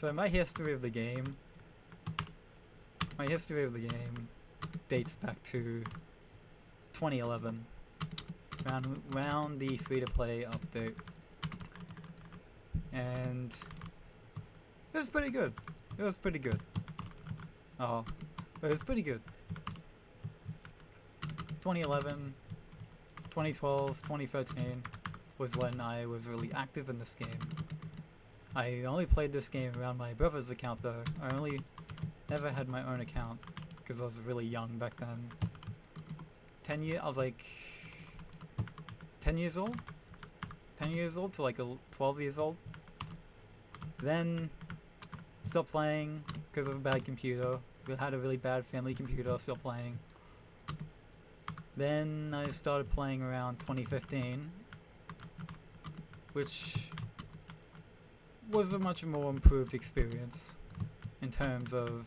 So my history of the game dates back to 2011, around the free-to-play update, and it was pretty good. It was pretty good. Oh, but it was pretty good. 2011, 2012, 2013 was when I was really active in this game. I only played this game around my brother's account though. I only never had my own account because I was really young back then. I was like 10 years old? 10 years old to like 12 years old. Then stopped playing because of a bad computer. We had a really bad family computer, stopped playing. Then I started playing around 2015, which was a much more improved experience in terms of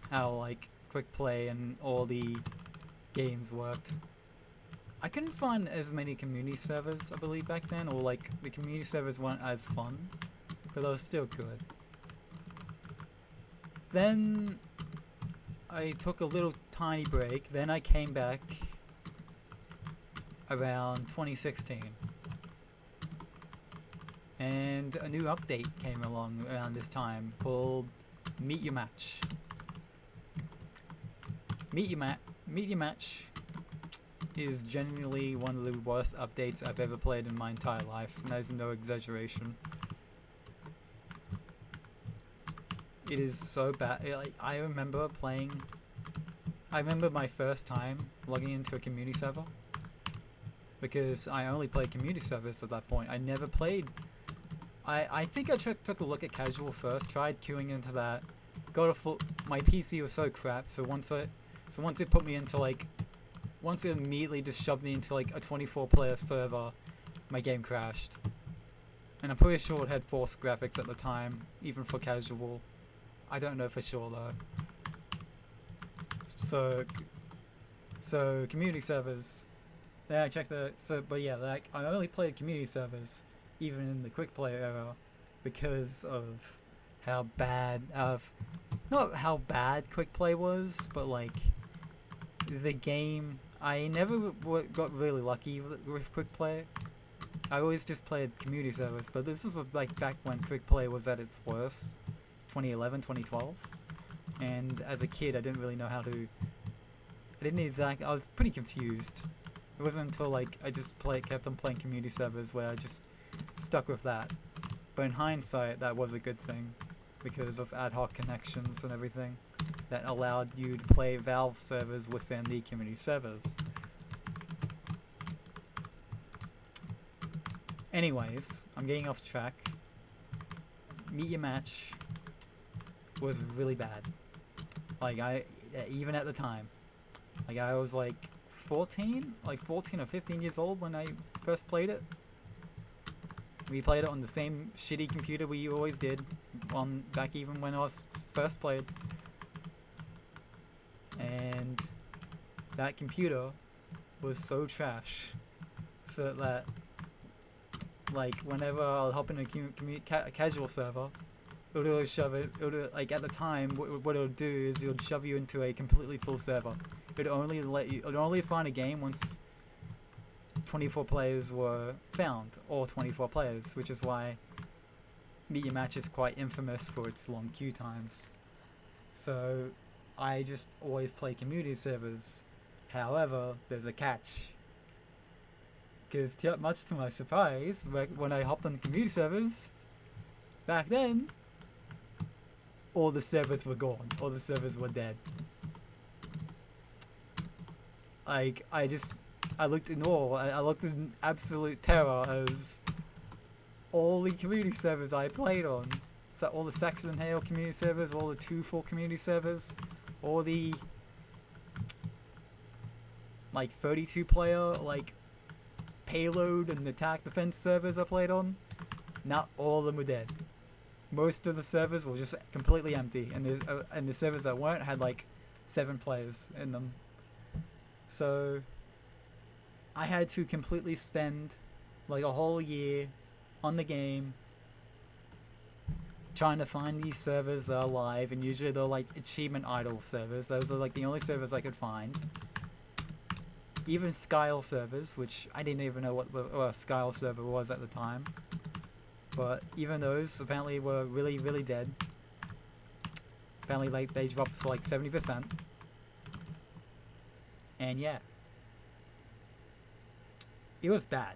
how like Quickplay and all the games worked. I couldn't find as many community servers, I believe, back then, or like the community servers weren't as fun, but they were still good. Then I took a little tiny break, then I came back around 2016. And a new update came along around this time called Meet Your Match. Meet Your Match is genuinely one of the worst updates I've ever played in my entire life, and that is no exaggeration. It is so bad. I remember my first time logging into a community server, because I only played community servers at that point. I never played. I think I took a look at casual first, tried queuing into that, got a full. My PC was so crap, so once it put me into like, once it immediately just shoved me into like a 24-player server, my game crashed. And I'm pretty sure it had forced graphics at the time, even for casual. I don't know for sure though. So community servers. Yeah, I checked but yeah, like I only played community servers, even in the Quickplay era, because of not how bad Quickplay was, but like the game. I never got really lucky with Quickplay. I always just played community servers, but this was like back when Quickplay was at its worst, 2011, 2012, and as a kid I didn't really know how to. I was pretty confused. It wasn't until like I just kept on playing community servers where I just stuck with that. But in hindsight, that was a good thing because of ad hoc connections and everything that allowed you to play Valve servers within the community servers. Anyways, I'm getting off track. Meet Your Match was really bad. Like even at the time, like I was like 14 or 15 years old when I first played it. We played it on the same shitty computer we always did, back even when I was first played. And that computer was so trash that like whenever I'll hop in a casual server, it would always like at the time what it would do is it would shove you into a completely full server. It would only find a game once 24 players were found, or 24 players, which is why Meet Your Match is quite infamous for its long queue times. So I just always play community servers. However, there's a catch. Because much to my surprise, when I hopped on the community servers, back then, all the servers were gone. All the servers were dead. Like, I looked in awe. I looked in absolute terror as all the community servers I played on, so all the Saxon and Hale community servers, all the 2-4 community servers, all the like 32-player like payload and attack defense servers I played on, not all of them were dead. Most of the servers were just completely empty, and the servers that weren't had like 7 players in them. So I had to completely spend like a whole year on the game trying to find these servers that are live, and usually they're like achievement idol servers. Those are like the only servers I could find. Even Skyle servers, which I didn't even know what a Skyle server was at the time. But even those apparently were really, really dead. Apparently like they dropped for like 70%. And yeah. It was bad.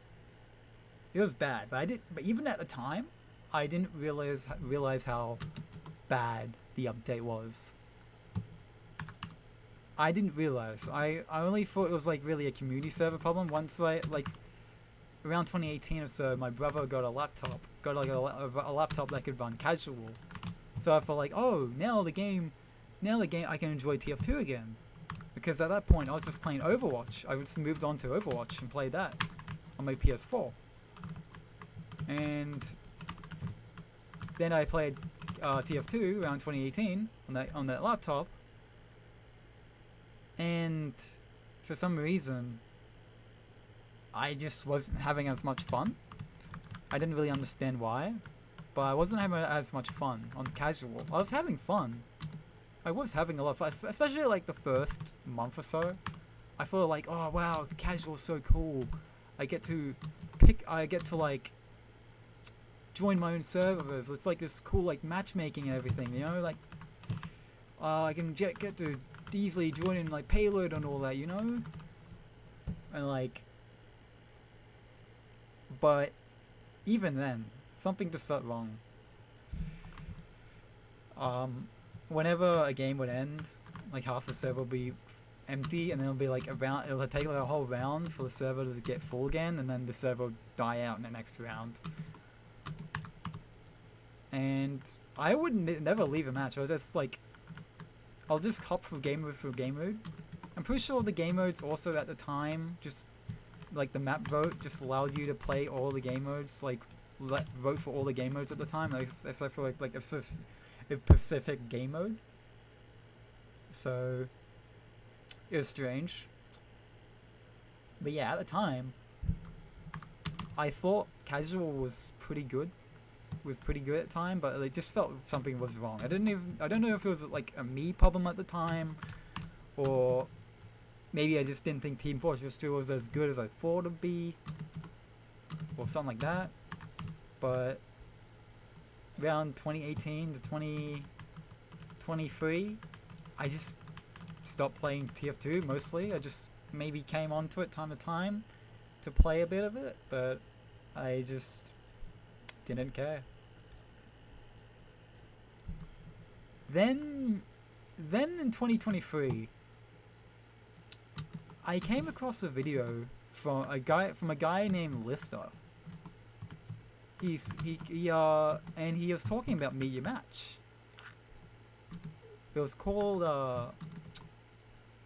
It was bad, but even at the time, I didn't realize how bad the update was. I didn't realize. I only thought it was like really a community server problem. Once I like around 2018 or so, my brother got a laptop, a laptop that could run casual. So I felt like, oh, now the game I can enjoy TF2 again. Because at that point I was just playing Overwatch. I just moved on to Overwatch and played that on my PS4. And then I played TF2 around 2018 on that laptop. And for some reason, I just wasn't having as much fun. I didn't really understand why, but I wasn't having as much fun on casual. I was having fun. I was having a lot of fun, especially like the first month or so. I felt like, oh wow, casual is so cool. I get to like join my own servers. It's like this cool like matchmaking and everything, you know, like I can get to easily join in like payload and all that, you know, and like, but even then, something just went wrong. Whenever a game would end, like half the server would be empty, and then it'll be like it'll take like a whole round for the server to get full again, and then the server will die out in the next round. And I would never leave a match. I'll just hop from game mode through game mode. I'm pretty sure the game modes also at the time, just like the map vote just allowed you to play all the game modes, like vote for all the game modes at the time, like, except for like a specific game mode. So it was strange. But yeah, at the time, I thought casual was pretty good. At the time, but it just felt something was wrong. I don't know if it was like a me problem at the time, or maybe I just didn't think Team Fortress 2 was as good as I thought it'd be, or something like that. But around 2018 to 2023, I just stopped playing TF2 mostly. I just maybe came onto it time to time to play a bit of it, but I just didn't care. Then in 2023, I came across a video from a guy named Lister. And he was talking about Meet Your Match. It was called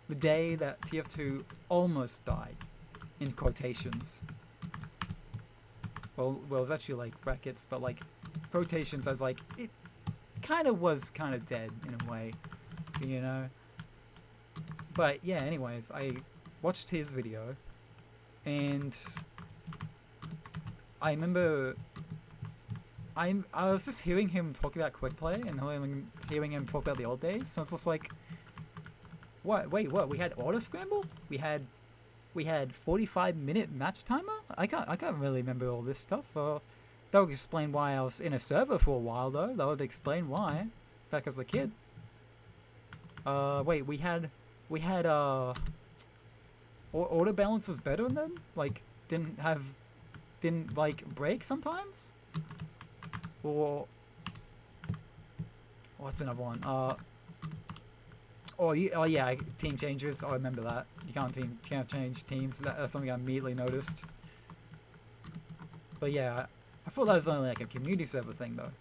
the day that TF2 almost died, in quotations. Well, it was actually like brackets, but like quotations as like it kind of was kind of dead in a way, you know. But yeah, anyways, I watched his video, and I remember I was just hearing him talk about Quickplay and hearing him talk about the old days. So I was just like, what? Wait, what? We had auto scramble? We had 45-minute match timer? I can't really remember all this stuff. That would explain why I was in a server for a while, though. That would explain why, back as a kid. Wait, we had auto balance was better then? Like, didn't like break sometimes? Or what's another one? Oh yeah, team changes. Oh, I remember that. You can't change teams. That's something I immediately noticed. But yeah, I thought that was only like a community server thing though.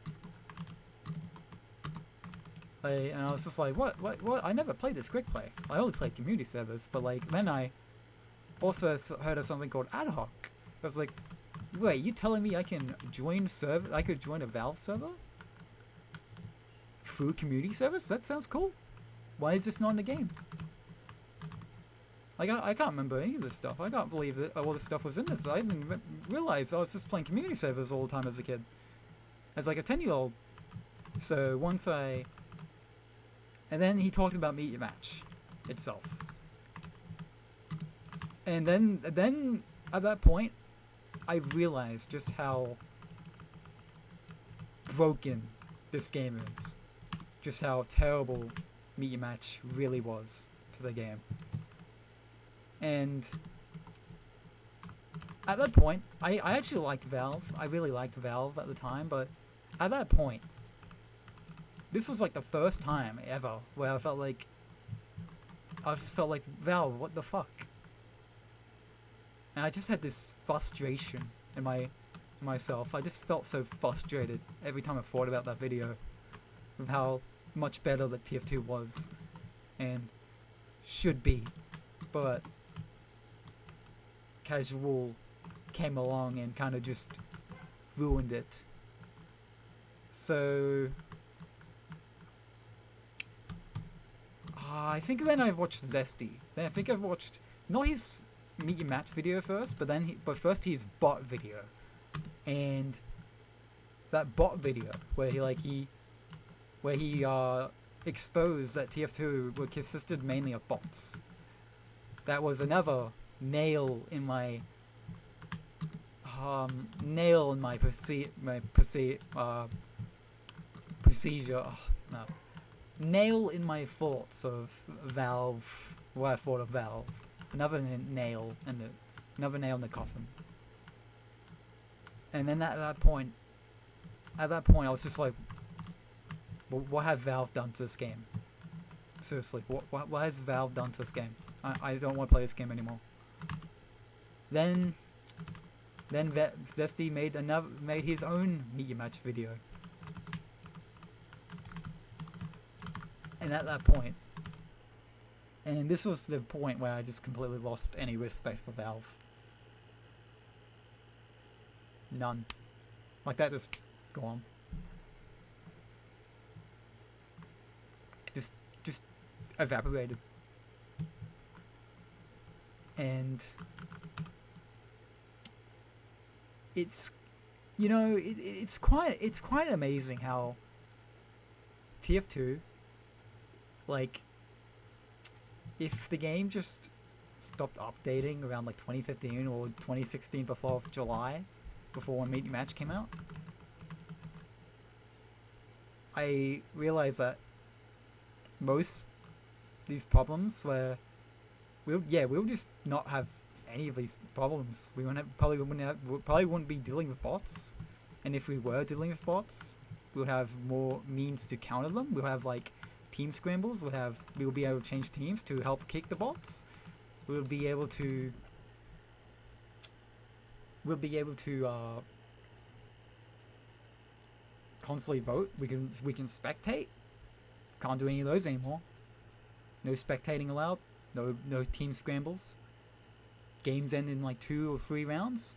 And I was just like, what? I never played this Quickplay. I only played community servers. But like, then I also heard of something called ad hoc. I was like, wait, you telling me I can join I could join a Valve server through community service? That sounds cool. Why is this not in the game? Like, I can't remember any of this stuff. I can't believe that all this stuff was in this. I didn't realize I was just playing community servers all the time as a kid. As like a 10-year-old. So once I... And then he talked about Meet Your Match itself. And then at that point, I realized just how broken this game is. Just how terrible Meet Your Match really was to the game. And at that point, I actually liked Valve. I really liked Valve at the time, but at that point, this was like the first time ever where I just felt like, Valve, what the fuck? And I just had this frustration in myself. I just felt so frustrated every time I thought about that video of how much better that TF2 was and should be. But Casual came along and kind of just ruined it. So I think then I've watched Zesty. Then I think I've watched not his Meet Your Match video first, but first his bot video, and that bot video where he exposed that TF2 were consisted mainly of bots. That was another nail in my procedure. Oh, no. Nail in my thoughts of Valve. What I thought of Valve. Another nail in the coffin. And then at that point, I was just like, what have Valve done to this game? Seriously, what has Valve done to this game? I don't want to play this game anymore. Then Zesty made his own Meet Your Match video. And at that point, and this was the point where I just completely lost any respect for Valve. None. Like that just gone. Just evaporated. And it's, you know, it's quite amazing how TF2, like, if the game just stopped updating around like 2015 or 2016 before July, before when Meet Your Match came out, I realized that most these problems where we'll just not have any of these problems. We probably wouldn't be dealing with bots, and if we were dealing with bots, we'll have more means to counter them. We'll have like team scrambles. We'll be able to change teams to help kick the bots. We'll be able to constantly vote. We can spectate. Can't do any of those anymore. No spectating allowed. No team scrambles. Games end in like 2 or 3 rounds.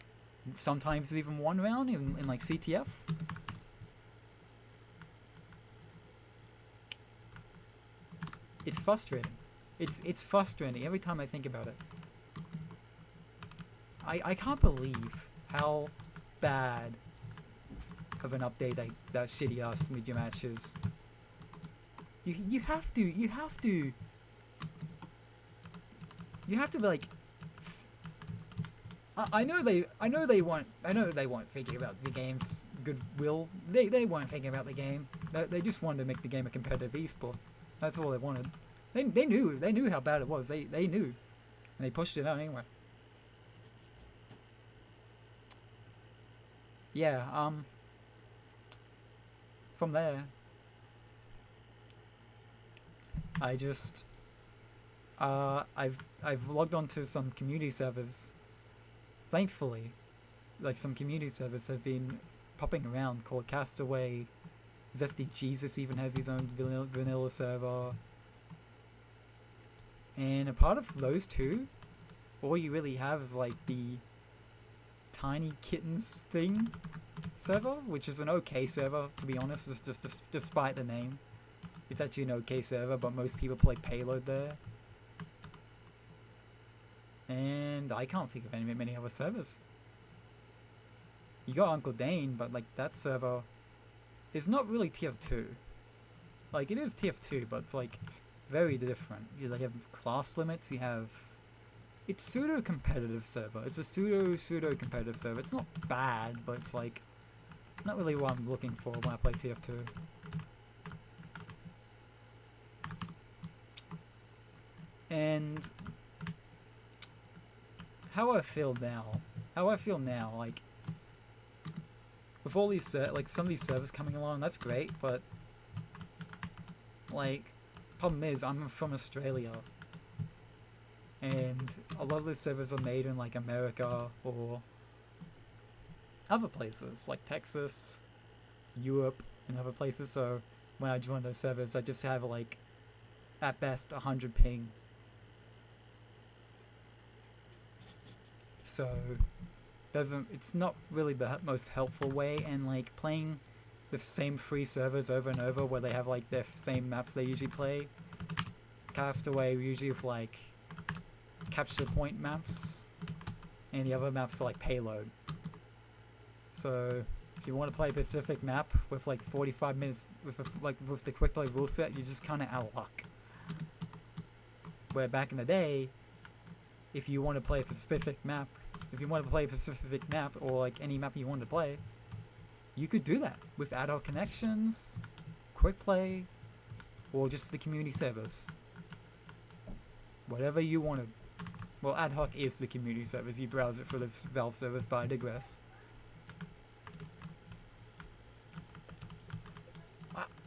Sometimes even 1 round in like CTF. It's frustrating. It's frustrating every time I think about it. I can't believe how bad of an update that shitty ass Meet Your Match is. You have to be like, I know they weren't thinking about the game's goodwill. They weren't thinking about the game. They just wanted to make the game a competitive esport. That's all they wanted. They knew how bad it was. They knew, and they pushed it out anyway. Yeah. From there, I just I've logged onto some community servers. Thankfully, like some community servers have been popping around called Castaway. Zesty Jesus even has his own vanilla server. And a part of those two, all you really have is like the Tiny Kittens thing server, which is an okay server, to be honest, just despite the name. It's actually an okay server, but most people play Payload there. And I can't think of many other servers. You got Uncle Dane, but like that server is not really TF2. Like, it is TF2, but it's like very different. You like have class limits. You have it's pseudo competitive server. It's a pseudo competitive server. It's not bad, but it's like not really what I'm looking for when I play TF2. And how I feel now, like with all these like some of these servers coming along, that's great, but like problem is I'm from Australia, and a lot of those servers are made in like America or other places like Texas, Europe, and other places. So when I join those servers, I just have like at best 100 ping. So it's not really the most helpful way, and like playing the same free servers over and over where they have like their same maps they usually play. Castaway usually with like capture point maps, and the other maps are like payload. So if you want to play a specific map with like 45 minutes with the Quickplay rule set, you're just kind of out of luck. Where back in the day, if you want to play a specific map, or like any map you wanted to play, you could do that with ad hoc connections, Quickplay, or just the community servers. Whatever you wanted. Well, ad hoc is the community servers. You browse it for the Valve servers, but I digress.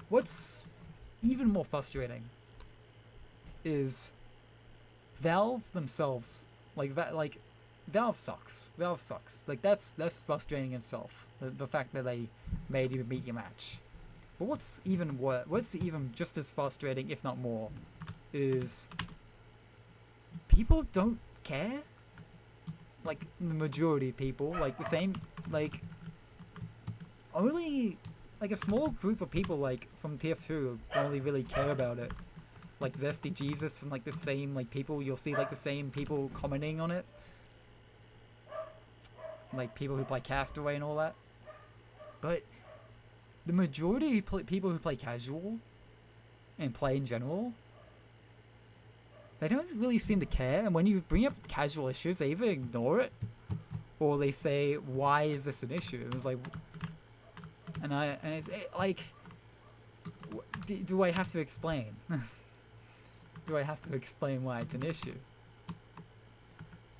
What's even more frustrating is Valve themselves. Valve sucks. Like that's frustrating in itself. The fact that they made you meet your match. But what's even just as frustrating, if not more, is people don't care. Like the majority of people, like the same, like only like a small group of people like from TF2 only really care about it. Like Zesty Jesus and like the same like people, you'll see like the same people commenting on it. Like people who play Castaway and all that. But the majority of people who play casual and play in general, they don't really seem to care. And when you bring up casual issues, they either ignore it or they say, "Why is this an issue?" It was like, like, do I have to explain? Do I have to explain why it's an issue?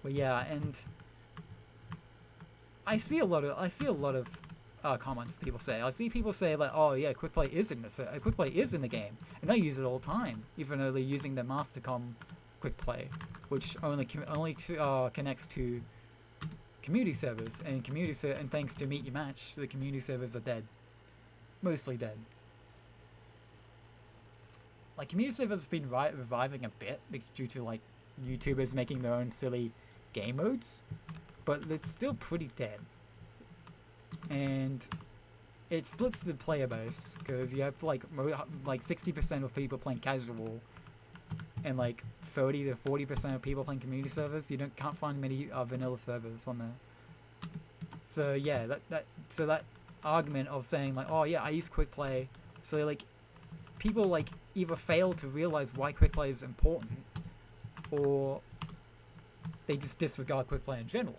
Well, yeah, and I see a lot of comments people say. I see people say like, "Oh yeah, Quickplay is in the game," and I use it all the time, even though they're using the Mastercom Quickplay, which only connects to community servers, and thanks to Meet Your Match, the community servers are dead, mostly dead. Like community servers have been reviving a bit due to like YouTubers making their own silly game modes, but it's still pretty dead. And it splits the player base because you have like 60% of people playing casual, and like 30 to 40% of people playing community servers. You can't find many vanilla servers on there. So yeah, that argument of saying like, oh yeah, I use Quickplay, so like people like either fail to realize why Quickplay is important, or they just disregard Quickplay in general.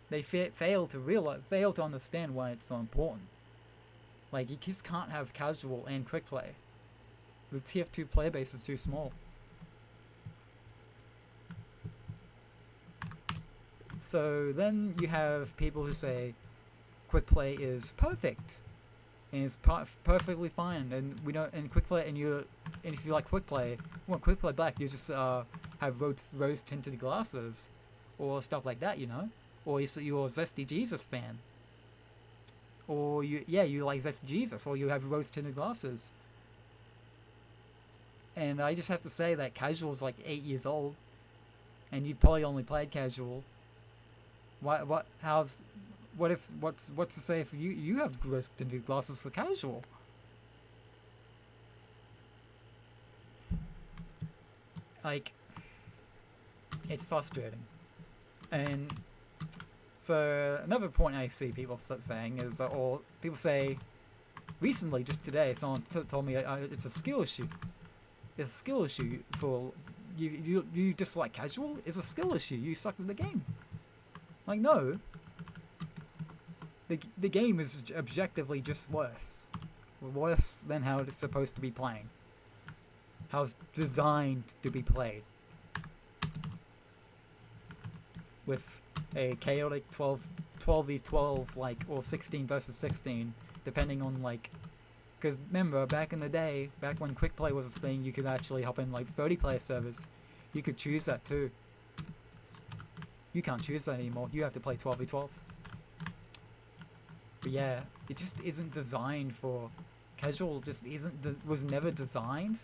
They fail to understand why it's so important. Like you just can't have casual and Quickplay. The TF2 player base is too small. So then you have people who say Quickplay is perfect and it's perfectly fine, and we don't. And Quickplay, and if you like Quickplay, Quickplay Black, you just have rose tinted glasses, or stuff like that, or you're a Zesty Jesus fan, or you like Zesty Jesus, or you have rose tinted glasses. And I just have to say that casual's like 8 years old, and you probably only played casual. What's to say if you have rose tinted glasses for casual? Like, it's frustrating. And so another point I see people saying is, or people say, Recently, just today, someone told me it's a skill issue. It's a skill issue for you dislike casual. It's a skill issue. You suck at the game. Like, no. The game is objectively just worse. Worse than how it's supposed to be playing. How it's designed to be played. With a chaotic 12v12, like, or 16 versus 16, depending on, like, because remember, back in the day, back when Quickplay was a thing, you could actually hop in, like, 30-player servers. You could choose that too. You can't choose that anymore. You have to play 12v12. But yeah, it just isn't designed for casual. Just was never designed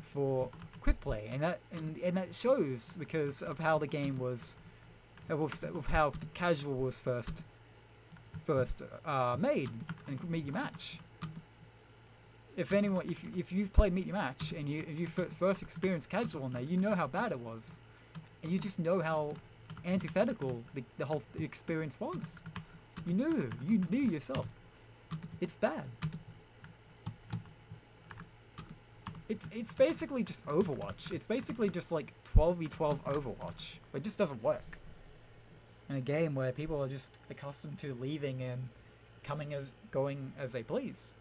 for Quickplay, and that shows because of how the game was, of how casual was first made in Meet Your Match. If anyone, if you've played Meet Your Match and you first experienced casual in there, you know how bad it was, and you just know how antithetical the whole experience was. You knew yourself. It's bad. It's basically just Overwatch. It's basically just like 12v12 Overwatch. It just doesn't work. In a game where people are just accustomed to leaving and going as they please.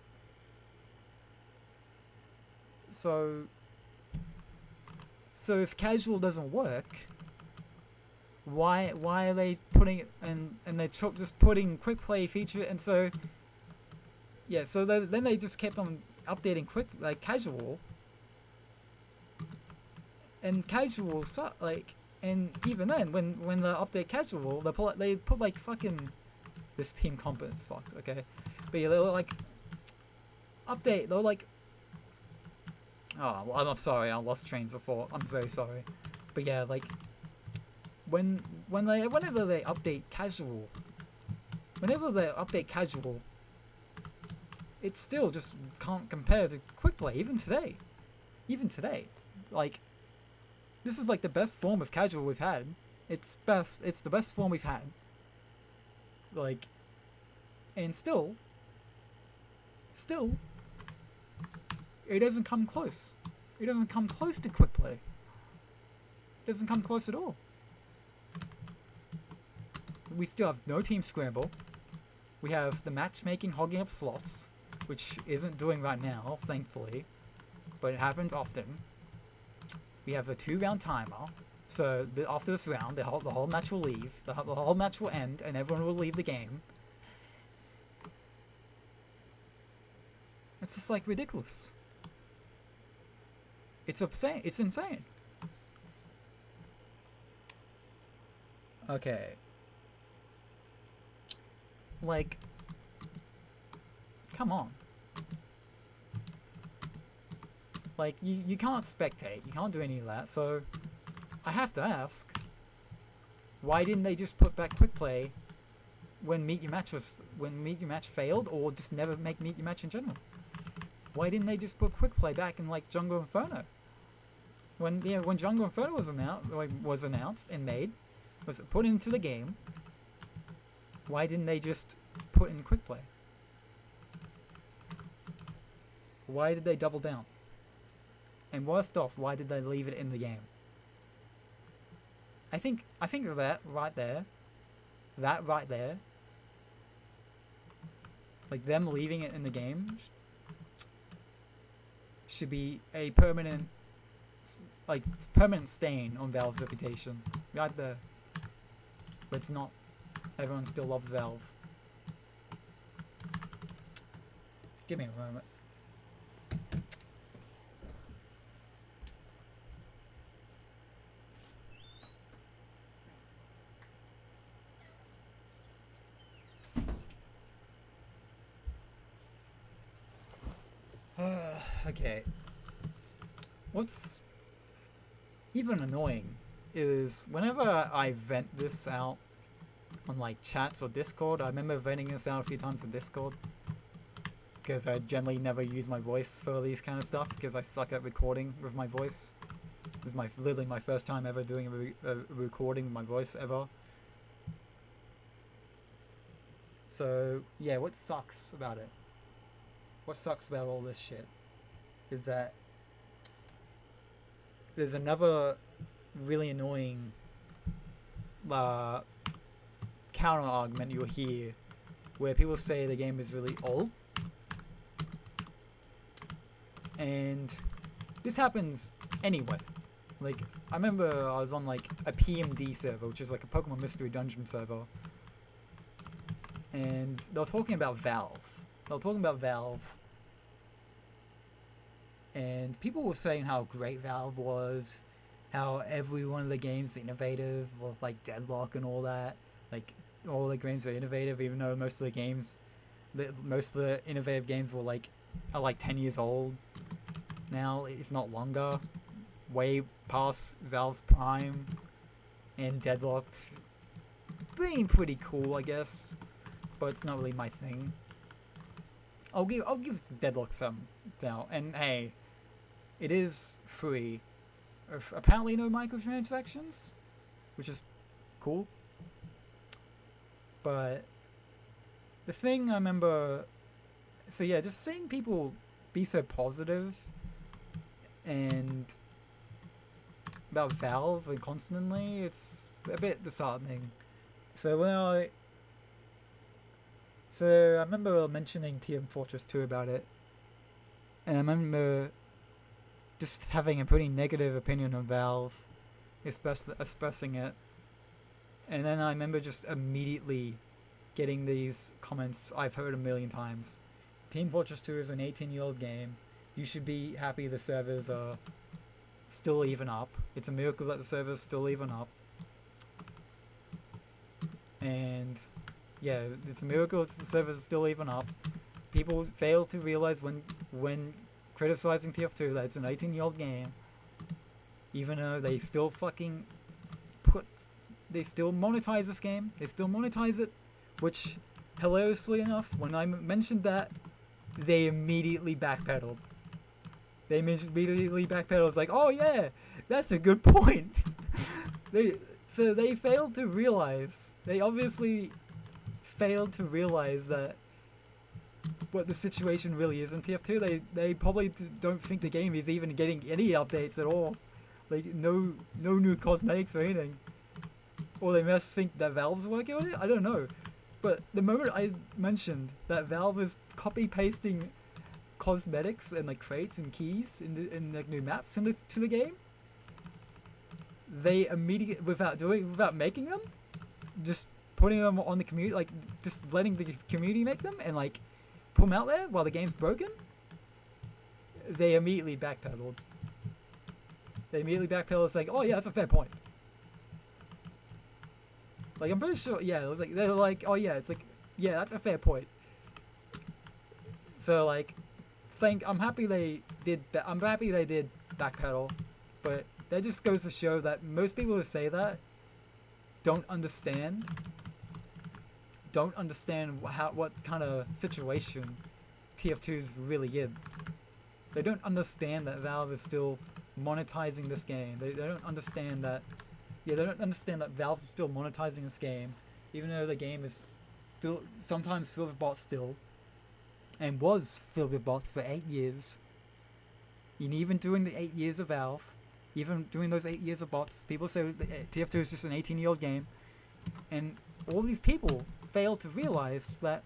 So if casual doesn't work, why are they putting it and they're just putting quick play feature, and so yeah, so then they just kept on updating casual, and casual like, and even then when they update casual, they put like fucking, this team competence fucked, okay, but yeah, they were like update, they were like, oh, well, I'm sorry, I lost trains of thought, I'm very sorry, but yeah, like whenever they update casual, it still just can't compare to Quickplay. Even today, like, this is like the best form of casual we've had. It's the best form we've had. Like, and still, it doesn't come close. It doesn't come close to Quickplay. It doesn't come close at all. We still have no team scramble. We have the matchmaking hogging up slots, which isn't doing right now, thankfully, but it happens often. We have a 2-round timer, so after this round, the whole match will leave, the whole match will end, and everyone will leave the game. It's just like ridiculous. It's insane. It's insane. Okay. Like, come on. Like, you can't spectate, you can't do any of that, so I have to ask, why didn't they just put back Quickplay when Meet Your Match failed, or just never make Meet Your Match in general? Why didn't they just put Quickplay back in, like, Jungle Inferno? When Jungle Inferno was announced and was put into the game, why didn't they just put in Quickplay? Why did they double down? And worst off, why did they leave it in the game? I think that right there, like them leaving it in the game, should be a permanent stain on Valve's reputation. Right there. But it's not. Everyone still loves Valve. Give me a moment. Okay. What's even annoying is whenever I vent this out on like chats or Discord, I remember venting this out a few times on Discord, because I generally never use my voice for these kind of stuff because I suck at recording with my voice. This is literally my first time ever doing a recording with my voice ever. So yeah, what sucks about it what sucks about all this shit is that there's another really annoying counter argument you'll hear where people say the game is really old. And this happens anyway. Like, I remember I was on like a PMD server, which is like a Pokemon Mystery Dungeon server, and they were talking about Valve. And people were saying how great Valve was, how every one of the games is innovative, like Deadlock and all that. Like, all the games are innovative, even though most of the innovative games are like 10 years old now, if not longer, way past Valve's prime. And Deadlocked being pretty cool, I guess, but it's not really my thing. I'll give Deadlock some now. And hey, it is free. Apparently no microtransactions, which is cool. But the thing I remember, so yeah, just seeing people be so positive and about Valve and constantly, it's a bit disheartening. So I remember mentioning Team Fortress 2 about it, and I remember just having a pretty negative opinion on Valve, expressing it. And then I remember just immediately getting these comments I've heard a million times. Team Fortress 2 is an 18-year-old game. You should be happy the servers are still even up. It's a miracle that the servers still even up. And yeah, it's a miracle the servers are still even up. People fail to realize when criticizing TF2 that it's an 18-year-old game, even though they still monetize this game. They still monetize it, which, hilariously enough, when I mentioned that, they immediately backpedaled. It's like, oh yeah, that's a good point. They failed to realize. They obviously failed to realize that what the situation really is in TF2. They probably don't think the game is even getting any updates at all. Like, no new cosmetics or anything. Or they must think that Valve's working on it? I don't know. But the moment I mentioned that Valve is copy-pasting cosmetics and like crates and keys in like new maps to the game, they immediately, without making them, just putting them on the community, like just letting the community make them and like put them out there while the game's broken, they immediately backpedaled. It's like, oh yeah, that's a fair point. Like, I'm pretty sure, yeah, it was like, they're like, oh yeah, it's like, yeah, that's a fair point. So like, I'm happy they did backpedal, but that just goes to show that most people who say that don't understand what kind of situation TF2 is really in. They don't understand that Valve is still monetizing this game. They don't understand that. Yeah, they don't understand that Valve's still monetizing this game, even though the game is sometimes filled with bots still, and was filled with bots for 8 years. And even during the 8 years of Valve, even during those 8 years of bots, people say TF2 is just an 18-year-old game, and all these people fail to realize that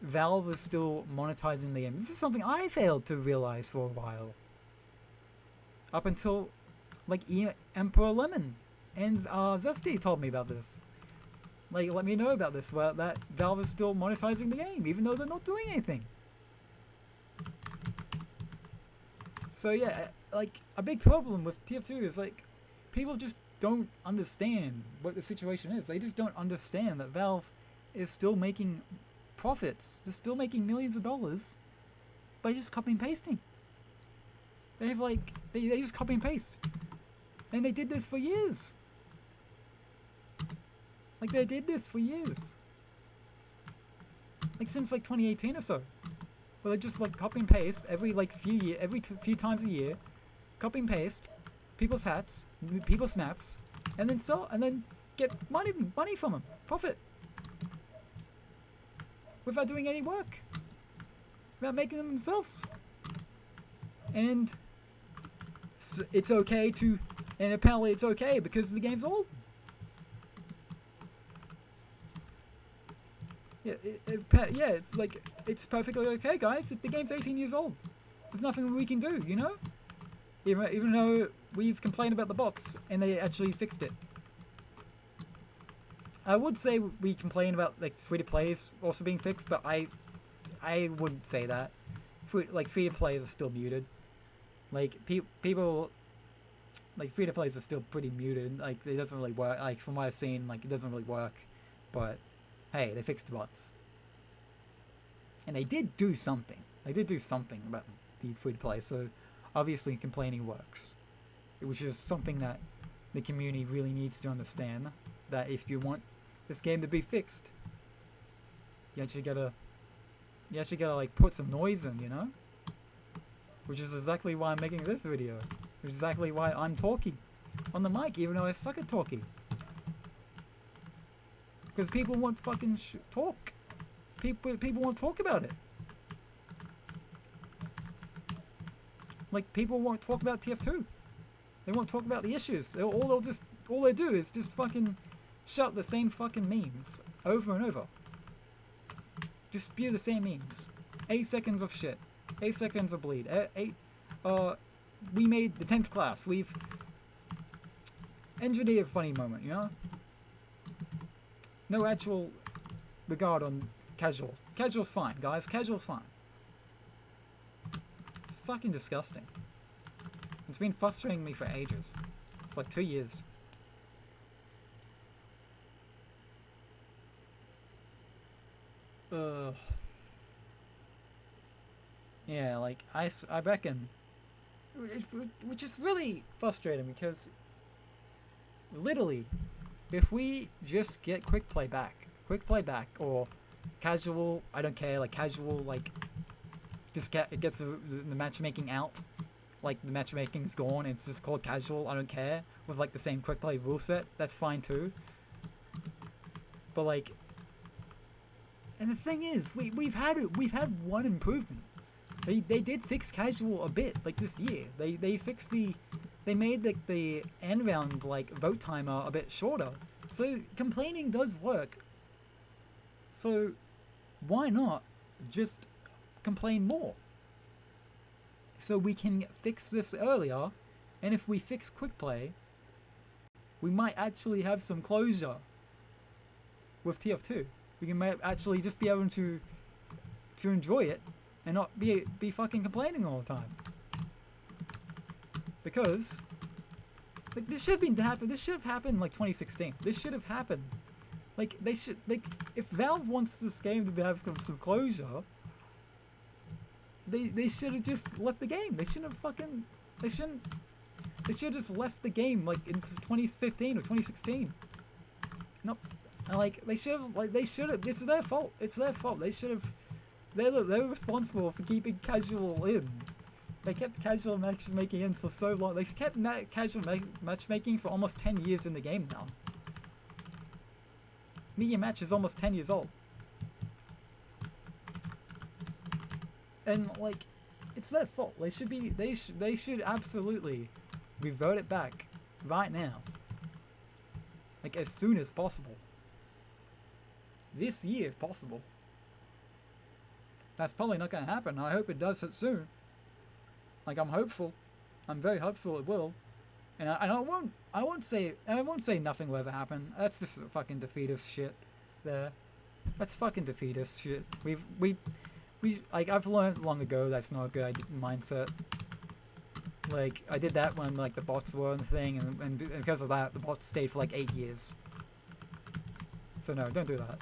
Valve is still monetizing the game. This is something I failed to realize for a while. Up until like Emperor Lemon and Zesty told me about this. Like, let me know about this, where that Valve is still monetizing the game, even though they're not doing anything. So yeah, like, a big problem with TF2 is like, people just don't understand what the situation is. They just don't understand that Valve is still making profits. They're still making millions of dollars by just copy and pasting. They just copy and paste. And they did this for years. Like, they did this for years. Like, since like 2018 or so. Where they just like copy and paste every few times a year. Copy and paste people's hats, people's maps, and then sell, and then get money from them. Profit. Without doing any work. about making them themselves. And it's okay to, and apparently it's okay because the game's old. Yeah, yeah, it's like, it's perfectly okay, guys. The game's 18 years old. There's nothing we can do, you know? Even though we've complained about the bots and they actually fixed it. I would say we complain about like free-to-plays also being fixed, but I wouldn't say that. Free-to-plays are still muted. Like people, like free-to-plays are still pretty muted. Like it doesn't really work. Like from what I've seen, like it doesn't really work. But hey, they fixed the bots, and they did do something. They did do something about the free-to-play. So obviously complaining works, which is something that the community really needs to understand. That if you want this game to be fixed, you actually gotta like put some noise in, you know? Which is exactly why I'm making this video. Which is exactly why I'm talking on the mic, even though I suck at talking. Because people want fucking talk. People want to talk about it. Like people won't talk about TF2. They won't talk about the issues. All they do is just fucking shout the same fucking memes over and over. Just spew the same memes. 8 seconds of shit. 8 seconds of bleed. We made the 10th class. We've engineered a funny moment, you know? No actual regard on casual. Casual's fine, guys. Casual's fine. It's fucking disgusting. It's been frustrating me for ages. For like 2 years. Yeah, like, I reckon, which is really frustrating because, literally, if we just get Quickplay back, or casual, I don't care, like, casual, like, just it gets the matchmaking out, like, the matchmaking's gone, and it's just called casual, I don't care, with, like, the same Quickplay rule set, that's fine too. But, like, and the thing is, we've had one improvement. They did fix casual a bit, like this year. They fixed they made the end round like vote timer a bit shorter. So complaining does work. So why not just complain more? So we can fix this earlier, and if we fix Quickplay, we might actually have some closure with TF2. We can actually just be able to enjoy it and not be fucking complaining all the time. Because like this should have happened like 2016. This should have happened. Like if Valve wants this game to have some closure, they should have just left the game. They should have just left the game like in 2015 or 2016. No, like they should have. It's their fault. It's their fault. They should have. They're responsible for keeping casual in. They kept casual matchmaking in for so long. They kept casual matchmaking for almost 10 years in the game now. Media Match is almost 10 years old. And like, it's their fault. They should absolutely revert it back right now. Like as soon as possible. This year if possible. That's probably not going to happen. I hope it does it soon. Like I'm hopeful. I'm very hopeful it will. And I won't say nothing will ever happen. That's just fucking defeatist shit. There. That's fucking defeatist shit. We like I've learned long ago that's not a good mindset. Like I did that when like the bots were the thing, and because of that the bots stayed for like 8 years. So no, don't do that.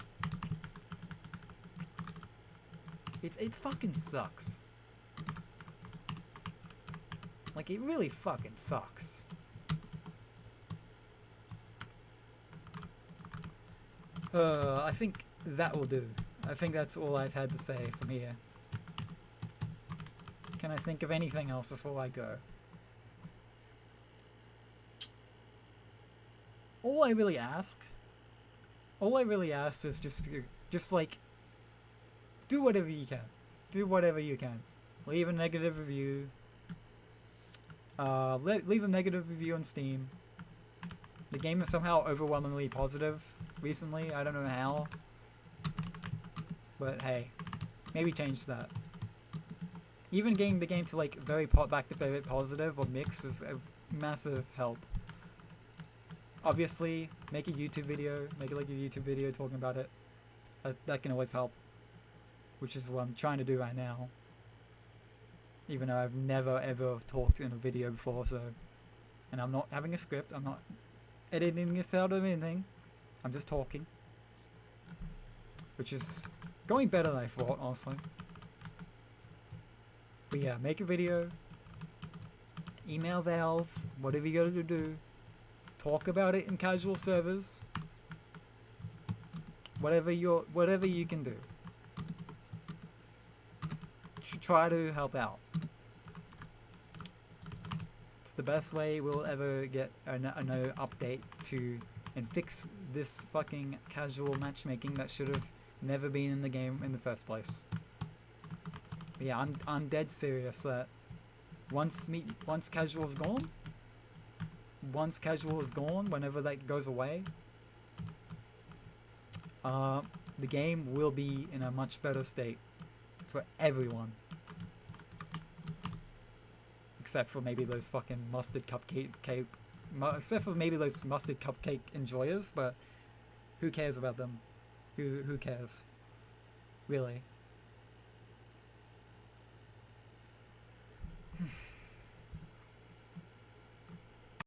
It fucking sucks. Like it really fucking sucks. I think that will do. I think that's all I've had to say from here. Can I think of anything else before I go? All I really ask is just like, do whatever you can. do whatever you can. Leave a negative review. Leave a negative review on Steam. The game is somehow overwhelmingly positive recently. I don't know how. But hey, maybe change that. Even getting the game to like very back to favorite positive or mix is a massive help. Obviously, make a YouTube video. Make it like a YouTube video talking about it. That can always help. Which is what I'm trying to do right now. Even though I've never ever talked in a video before, so... And I'm not having a script. I'm not editing this out of anything. I'm just talking. Which is going better than I thought, honestly. But yeah, make a video. Email Valve. Whatever you gotta do. Talk about it in casual servers. Whatever you can do. Try to help out. It's the best way we'll ever get another update to and fix this fucking casual matchmaking that should have never been in the game in the first place. But yeah, I'm dead serious that once casual is gone, whenever that goes away, the game will be in a much better state for everyone. Except for maybe those fucking except for maybe those mustard cupcake enjoyers, but who cares about them? Who cares? Really?